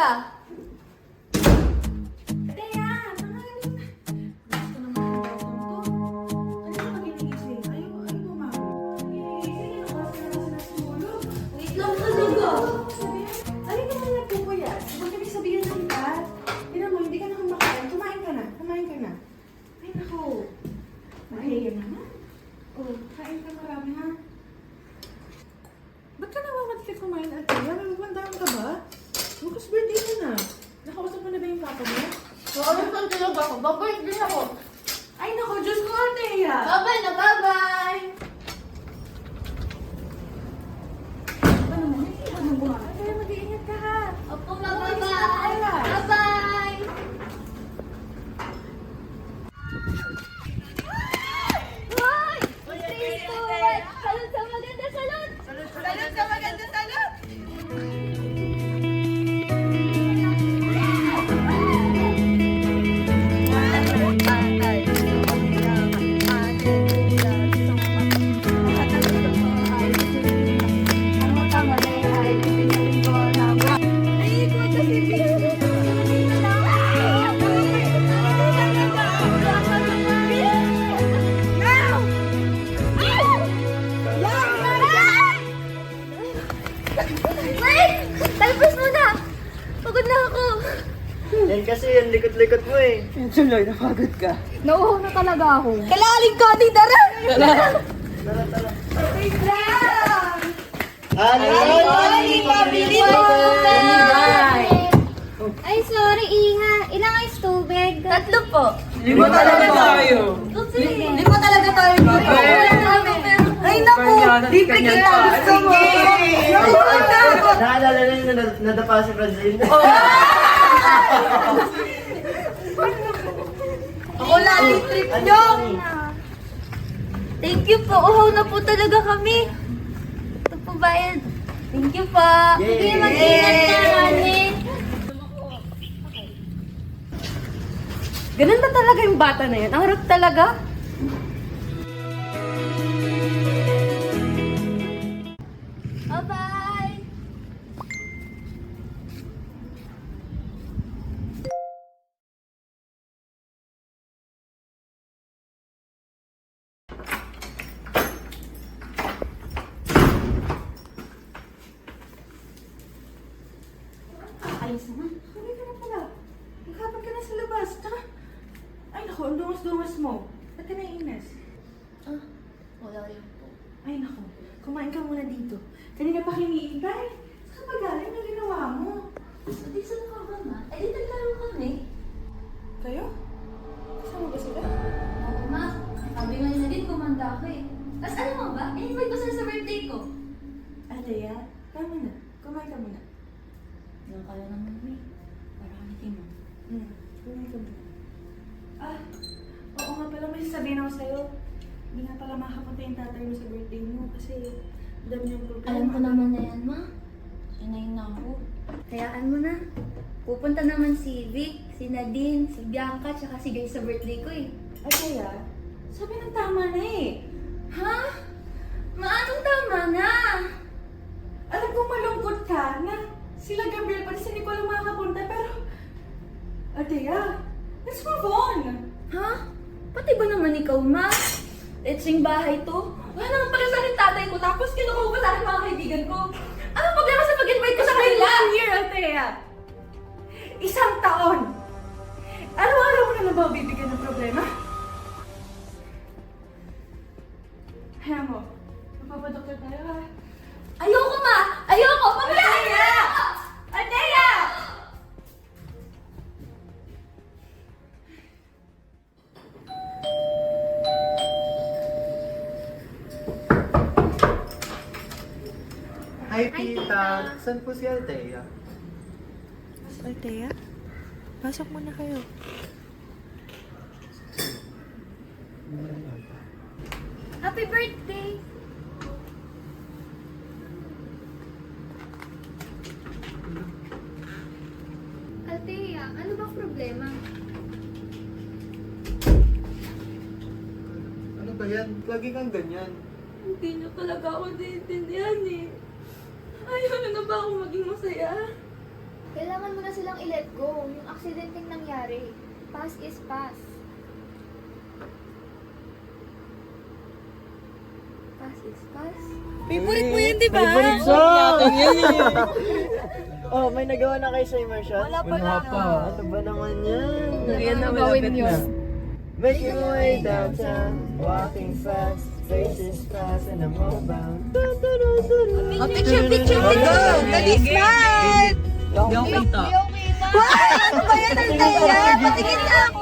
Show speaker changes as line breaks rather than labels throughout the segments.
ka?
Teya, pangalan. Gusto naman ang daw to. Kanina pa ginigising. Ayaw bumawag. Ginigising, ano ba? Sila sinasumulog.
Wait lang talaga.
Alin ka naman nagpupuyat? Huwag kami sabihan ng lahat. Tignan mo, hindi ka na kumakain. Kumain ka na. Kumain ka na. Ay, naku. Mahiya naman. Oh, kain ka marami, ha? Ba't ka namamadali kumain, Ate? May magandaan ka ba? Bukas birthday mo na. Nakausap mo na ba yung papa mo?
Sorry kung tulog ako. Babalik din ako.
Ay, naku, Diyos ko, Ate.
Bye-bye na, bye-bye!
Ano naman? Ano mo? Ate, mag-iingat ka, ha?
Opo, bye-bye! Bye-bye! Hoy! Praise God! Salud sa maganda, salud! Salud sa maganda, salud! Wait! Talpos muna! Pagod na ako!
Yan kasi yung likot-likot mo eh.
Tuloy, napagod ka.
Nauuhaw na talaga ako. Kailangan ko, di dara!
Tara, tara.
Wait lang!
Ano?
Pabili mo! Ay, sorry, Iha. Ilang ice tubig? Tatlo po.
Lima talaga tayo.
Lima talaga tayo dito. Ay, naku! Bibigyan na gusto mo!
Naalala na yung nadapa si Francine.
Ako lagi trip nyo! Thank you po. Uhaw na po talaga kami. Ito po bayad. Thank you po.
Yay!
Sige, mag-ingat ka, honey.
Ganun ba talaga yung bata na yun? Ang harap talaga?
Bye-bye!
Ayos naman. Hindi ka na pala. Magkapag ka na sa labas. Tsaka, ay naku, ang dungas-dungas mo. Ba't ka naiinis?
Ah, wala yun po.
Ay naku, kumain ka muna dito. Kanina pa kiniintay. Saan ka galing? Ang ginawa mo?
Di saan ka ba ma? Eh, di naglaro kami.
Kayo? Kasama ba sila?
Oo ma, sabi nga nila din kumanda ako eh. Tapos ano mo ba? I-invite ko sila sa birthday ko.
Aleya, tama na. Kumain ka muna.
Yung kaya naman mo eh. Para kami mo.
Kumain ka muna. Ah, oo nga pala, may sasabihin ako sa'yo. Hindi nga pala makapunta yung tatay mo sa birthday mo kasi dami niyang problema.
Alam ko naman na yan ma. Sanay na ako. Kayaan mo na. Pupunta naman si Vic, si Nadine, si Bianca, tsaka si Guy sa birthday ko eh.
Aleya, sabi ng tama na eh.
Ha? Anong tama na?
Alam kong malungkot ka na sila Gabriel pati si Nicole ang makakapunta pero... Aleya, let's move on!
Ha? Pati ba naman ikaw, ma? Letsing bahay to. Wala naman pala sa akin tatay ko, tapos kinukuha pa sa akin mga kaibigan ko. Anong problema sa pag-invite ko sa kanila?
1 year, Aleya! Isang taon! Araw-araw mo na lang ba ako bibigyan ng problema? Kaya mo, magpapadoktor tayo ha?
Ayoko, ma! Ayoko! Mamaya!
Aleya! Aleya!
Hi, tita. Saan po si Althea?
Althea, pasok muna kayo.
Happy birthday! Althea, ano ba problema?
Ano ba yan? Lagi kang ganyan.
Hindi niyo talaga ako naiintindihan eh. Ayaw niyo na ba ako maging masaya?
Kailangan mo na silang i-let go. Yung aksidenteng nangyari. Past is past. Past is past.
Favorite mo yun, di ba?
Favorite song!
Natin yan eh.
Oh, may nagawa na kayo sa immersion?
Wala pa lang.
Ano ba naman yan?
Yan na malapit na.
Making my way downtown, walking fast, faces fast, and I'm homebound.
Oh, picture, picture, picture! Dali, smile! Yung kita.
Ano ba yan, Althea? Patingin na ako!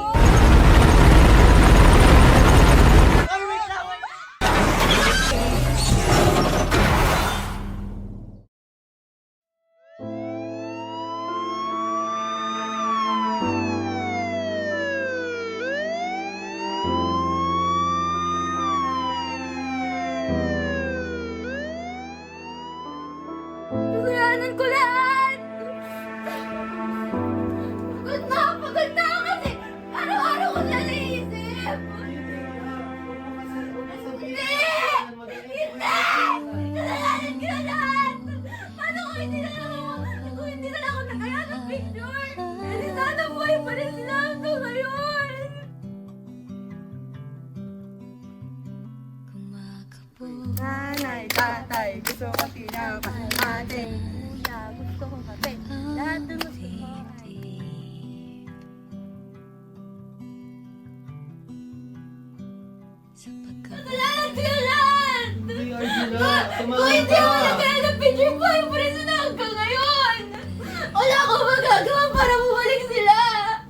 Kasalanan ko lahat! Pagod na ako kasi araw-araw ko na naisip! Hindi! Hindi! Kasalanan ko na lahat! Paano kung hindi na lang ako nagaya ng picture? Hindi sana buhay pa rin sila hanggang ngayon!
Nanay, tatay, gusto ko tinapay. Ate,
Kuya, gusto ko kape. Lahat ng gusto ko. Kasalanan ko na lahat!
Hindi, Arjuna.
Kung hindi ako nagaya ng picture, buhay pa rin sila hanggang ngayon! Wala akong magagawa para bumalik sila!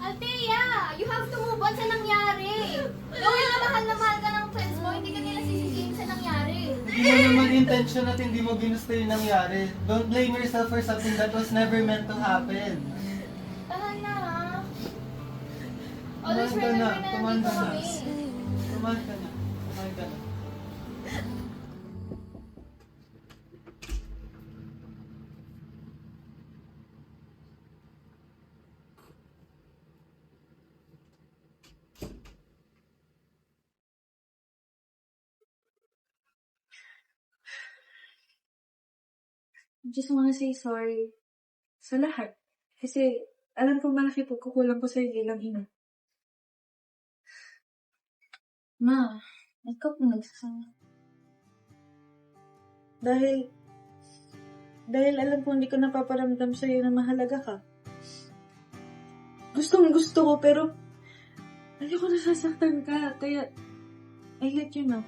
Althea, you have to move on sa nangyari. Gawin na mahal ka ng friends mo, hindi ka nila sisisihin sa nangyari.
Hindi mo naman intention at hindi mo ginusto yung nangyari. Don't blame yourself for something that was never meant to happen.
Tahan na ha. Always
Kumain ka na,
remember na
kumain
nandito
ka na.
kami.
Kumain ka na. Kumain ka na.
I just wanna say sorry sa lahat. Kasi alam ko malaki pagkukulang ko sa bilang ina.
Ma, ikaw po nagsasama.
Dahil alam ko hindi ko napaparamdam sa'yo na mahalaga ka. Gustong gusto ko pero ayoko nasasaktan ka. Kaya I let you know.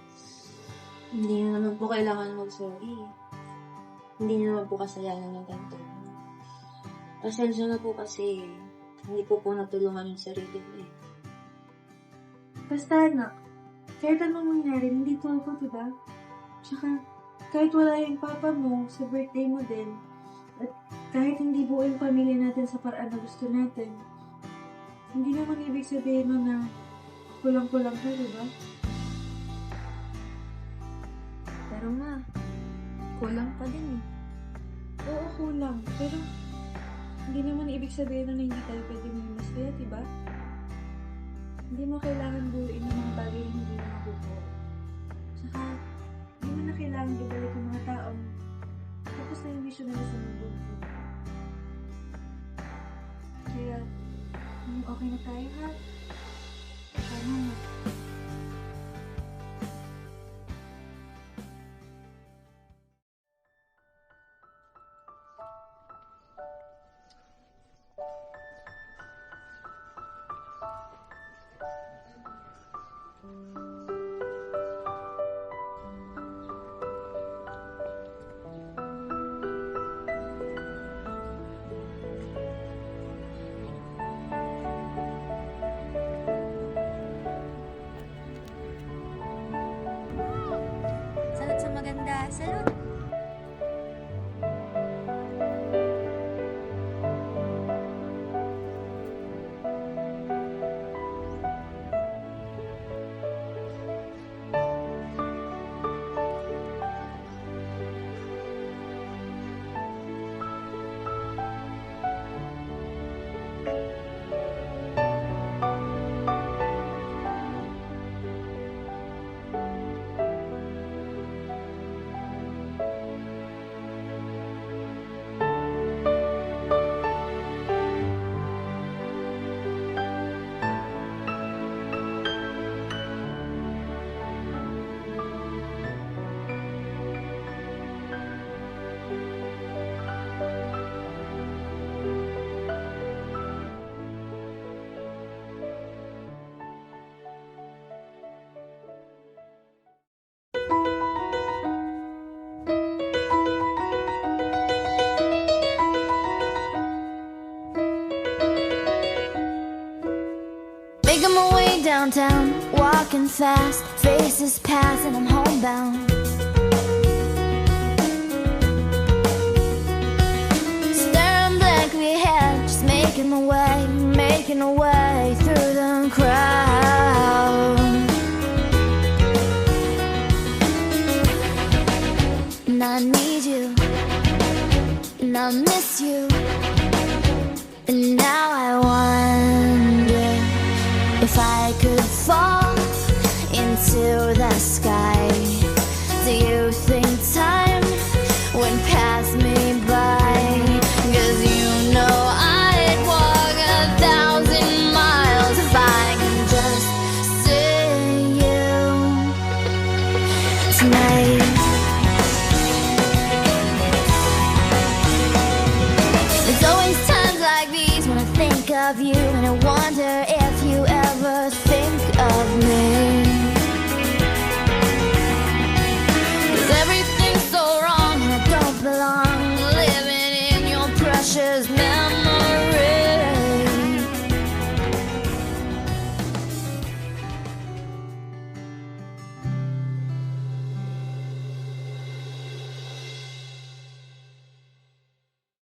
Hindi na naman po kailangan mag-sorry. Hindi na naman po kasalanan ng ganito. Pasensya na po kasi hindi po natulungan yung sarili ko eh.
Basta anak, kahit anong mangyari, hindi ko ako, diba? Tsaka, kahit wala yung papa mo sa birthday mo din, at kahit hindi buo yung pamilya natin sa paraan na gusto natin, hindi naman ibig sabihin mo na kulang-kulang ka, diba?
Pero ma, kulang pa din eh.
Oo, kulang. Pero, hindi naman ibig sabihin na hindi tayo pwede maging masaya, diba? Hindi mo kailangan buuin ng mga bagay na hindi mo mabubuo. Tsaka, hindi mo na kailangan ibalik yung mga taong tapos na yung mission nila sa mundo. Kaya, okay na tayo, ha? Sana na.
Salud sa maganda. Salud!
downtown, walking fast, faces pass and I'm homebound. Staring blankly ahead, just making my way through the crowd. And I need you, and I miss you, and now I wonder if I could fall into the sky. Do you think time would pass me by? 'Cause you know I'd walk 1,000 miles if I could just see you tonight. There's always times like these when I think of you, and I wonder if you ever think of me. 'Cause everything's so wrong and I don't belong living in your precious memory.